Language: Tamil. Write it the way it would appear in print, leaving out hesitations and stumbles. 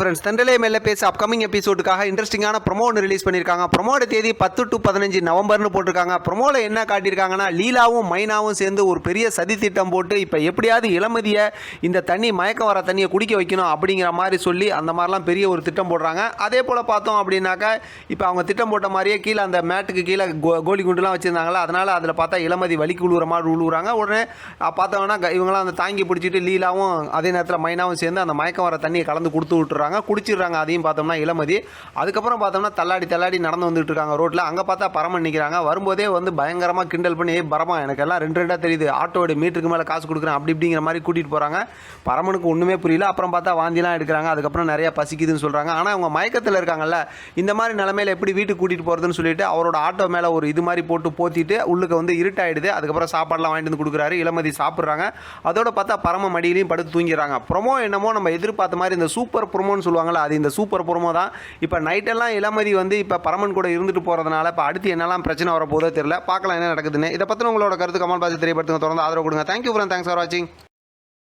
ஃப்ரெண்ட்ஸ் தண்டலை மேலே பேச அப்கமிங் எபிசோடுக்காக இன்ட்ரெஸ்டிங்கான ப்ரொமோ ஒன்று ரிலீஸ் பண்ணியிருக்காங்க. ப்ரொமோட தேதி 10 to 15 நவம்பர்னு போட்டிருக்காங்க. ப்ரொமோவில் என்ன காட்டியிருக்காங்கன்னா, லீலாவும் மைனாவும் சேர்ந்து ஒரு பெரிய சதி திட்டம் போட்டு இப்போ எப்படியாவது இளமதியை இந்த தண்ணி மயக்கம் வர தண்ணியை குடிக்க வைக்கணும் அப்படிங்கிற மாதிரி சொல்லி அந்த மாதிரிலாம் பெரிய ஒரு திட்டம் போடுறாங்க. அதே போல் பார்த்தோம் அப்படின்னாக்கா, இப்போ அவங்க திட்டம் போட்ட மாதிரியே கீழே அந்த மேட்டுக்கு கீழே கோலி குண்டுலாம் வச்சுருந்தாங்களா, அதனால் அதில் பார்த்தா இளமதி வலிக்கு விழுவுற மாதிரி விழுவுறாங்க. உடனே பார்த்தோம்னா இவங்களாம் அந்த தாங்கி பிடிச்சிட்டு லீலாவும் அதே நேரத்தில் மைனாவும் சேர்ந்து அந்த மயக்கம் வர தண்ணியை கலந்து கொடுத்து விட்டுறாங்க, குடிச்சிடுறாங்க. அதையும் பார்த்தோம்னா இளமதி. அதுக்கப்புறம் பார்த்தோம்னா தள்ளாடி நடந்து வந்துட்டு இருக்காங்க ரோட்டில். அங்கே பார்த்தா பரமன் நிற்கிறாங்க. வரும்போதே வந்து பயங்கரமாக கிண்டல் பண்ணி, பரமா எனக்கு எல்லாம் ரெண்டாக தெரியுது, ஆட்டோட மீட்டருக்கு மேலே காசு கொடுக்குறேன் அப்படி இப்படிங்கிற மாதிரி கூட்டிகிட்டு போகிறாங்க. பரமனுக்கு ஒன்றுமே புரியல. அப்புறம் பார்த்தா வாந்திலாம் எடுக்கிறாங்க. அதுக்கப்புறம் நிறைய பசிக்குதுன்னு சொல்கிறாங்க. ஆனால் அவங்க மயக்கத்தில் இருக்காங்கல்ல, இந்த மாதிரி நிலமையில எப்படி வீட்டுக்கு கூட்டிகிட்டு போகிறதுன்னு சொல்லிட்டு அவரோட ஆட்டோ மேலே ஒரு இது மாதிரி போட்டு போத்திட்டு உள்ளுக்கு வந்து இருட்டாயிடுது. அதுக்கப்புறம் சாப்பாடுலாம் வாங்கிட்டு வந்து கொடுக்குறாரு. இளமதி சாப்பிட்றாங்க. அதோட பார்த்தா பரம மடியிலையும் படுத்து தூங்கிடுறாங்க. ப்ரொமோ என்னமோ நம்ம எதிர்பார்த்த மாதிரி இந்த சூப்பர் ப்ரொமோன்னு சொல்லுவாங்கள்ல, அது இந்த சூப்பர் ப்ரொமோ தான். இப்போ நைட்டெல்லாம் இளமதி வந்து இப்போ பரமன் கூட இருந்துட்டு போகிறதுனால இப்போ அடுத்து என்னெல்லாம் பிரச்சனை வரப்போதோ தெரியல. பார்க்கலாம் என்ன நடக்குதுன்னு. இதை பற்றி உங்களோட கருத்து கமெண்ட் பாக்ஸில் தெரியப்படுத்துங்க. தொடர்ந்து ஆதரவு கொடுங்க. தேங்க்யூ ஃப்ரெண்ட், தேங்க்ஸ் ஃபார் வாட்சிங்.